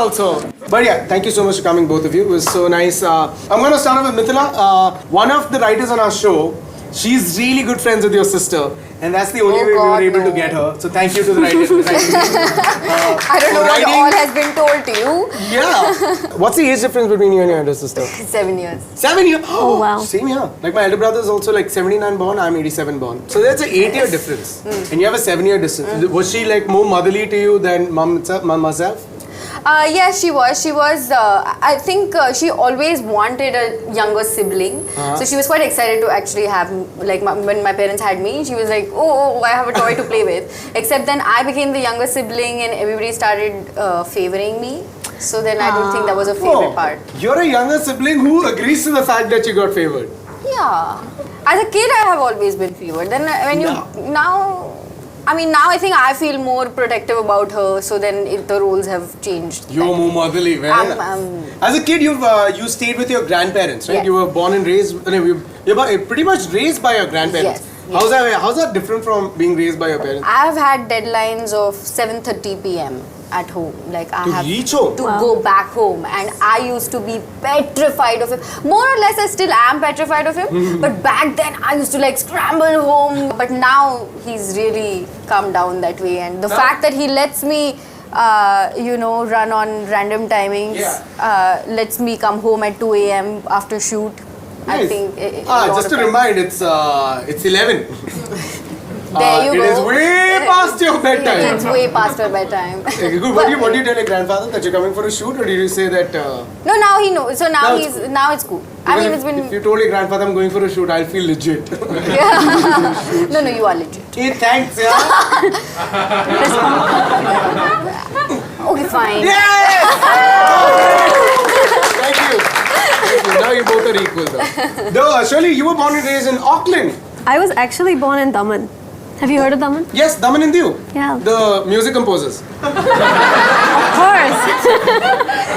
also. But yeah, thank you so much for coming, both of you. It was so nice. I'm going to start off with Mithila. One of the writers on our show, she's really good friends with your sister. And that's the only way we were able to get her. So thank you to the writers. I don't know what all has been told to you. Yeah. What's the age difference between you and your elder sister? 7 years. 7 years? Oh, wow. Same here. Like my elder brother is also like 79 born, I'm 87 born. So that's an 8-year difference. And you have a 7-year distance. Was she like more motherly to you than mom herself? Yeah, she was. I think she always wanted a younger sibling. So she was quite excited to actually have, like, when my parents had me, she was like, oh, I have a toy to play with. Except then I became the younger sibling and everybody started favoring me. So then I don't think that was a favorite part. You're a younger sibling who agrees to the fact that you got favored. Yeah. As a kid, I have always been favored. Then when now I think I feel more protective about her, so then the roles have changed. You were more motherly, man. As a kid, you stayed with your grandparents, right? Yes. You were born and raised, you're pretty much raised by your grandparents. Yes. How's that different from being raised by your parents? I've had deadlines of 7:30 p.m. at home. Like I have reach home? to go back home, and I used to be petrified of him. More or less, I still am petrified of him. But back then, I used to like scramble home. But now he's really calmed down that way, and the fact that he lets me, run on random timings, lets me come home at 2 a.m. after shoot. Nice. I think. Just to remind, it's 11. There you go. It is way past your bedtime. It's way past your bedtime. Okay, good. What do you tell your grandfather, that you're coming for a shoot, or did you say that? No, now he knows. So now it's cool. I mean, it's been. If you told your grandfather I'm going for a shoot, I'll feel legit. No, you are legit. Hey, thanks, yeah. Okay, fine. Yes! Thank you. Now you both are equal, though. Shirley, you were born and raised in Auckland. I was actually born in Daman. Have you heard of Daman? Yes, Daman and Diu. Yeah. The music composers. Of course.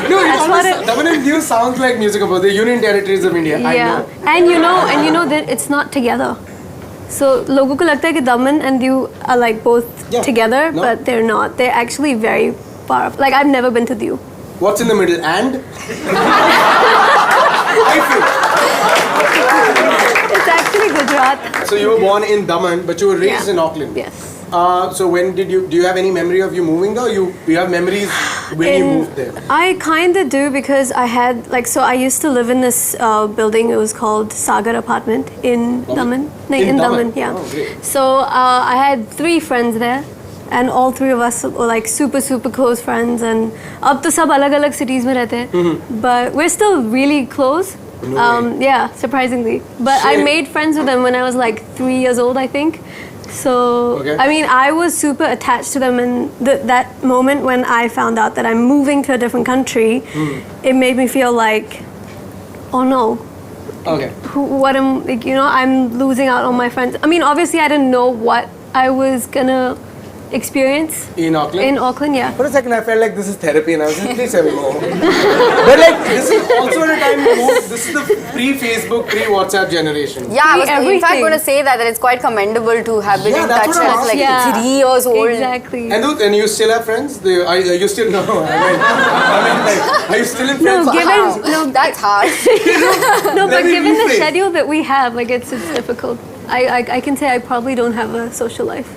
No, Daman and Diu sounds like music composers. The Union Territories of India. Yeah. I know. And you know that it's not together. So लोगों को लगता है कि Daman and Diu are like both together, but they're not. They're actually very far. Like I've never been to Diu. What's in the middle? And? I feel. It's actually Gujarat. So you were born in Daman, but you were raised in Auckland. Yes. So when do you have any memory of you moving there? You have memories when you moved there? I kind of do, because I had I used to live in this building. It was called Sagar Apartment in Daman. In Daman, yeah. Oh, great. So I had 3 friends there. And all 3 of us were like super close friends, and अब तो सब अलग-अलग cities में रहते हैं, but we're still really close. Yeah, surprisingly. But I made friends with them when I was like 3 years old, I think. So I mean, I was super attached to them, and that moment when I found out that I'm moving to a different country, it made me feel like, oh no. Okay. What am I'm losing out on my friends. I mean, obviously I didn't know what I was gonna experience in Auckland? In Auckland, yeah. For a second, I felt like this is therapy, and I was like, please tell me more. But like, this is also at a time this is the pre-Facebook, pre-WhatsApp generation. Yeah, I was in fact going to say that it's quite commendable to have been in touch at like 3 years old. Exactly. And you still have friends? Are you still are you still in friends? No, that's hard. No, but given the schedule that we have, like it's difficult. I can say I probably don't have a social life.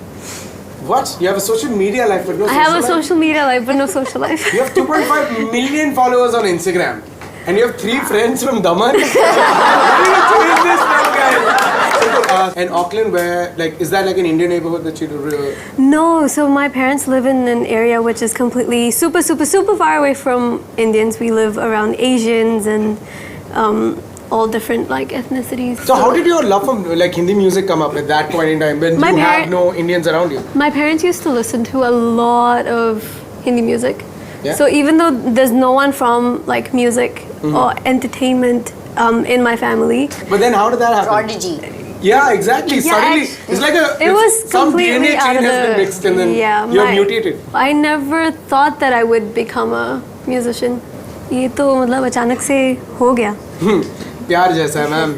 What? You have a social media life but no social life? I have a social media life but no social life. You have 2.5 million followers on Instagram. And you have 3 friends from Daman? What are you doing this, guys? And Auckland, where, like, is that like an Indian neighborhood that you do? No, so my parents live in an area which is completely super far away from Indians. We live around Asians and all different like ethnicities. So how did your love for like Hindi music come up at that point in time when you have no Indians around you? My parents used to listen to a lot of Hindi music. Yeah? So even though there's no one from like music or entertainment in my family. But then how did that happen? Prodigy. Yeah, exactly. Yeah, suddenly, it's like some DNA chain has been mixed and then you're mutated. I never thought that I would become a musician. ये तो मतलब अचानक से हो गया. प्यार जैसा है मैम.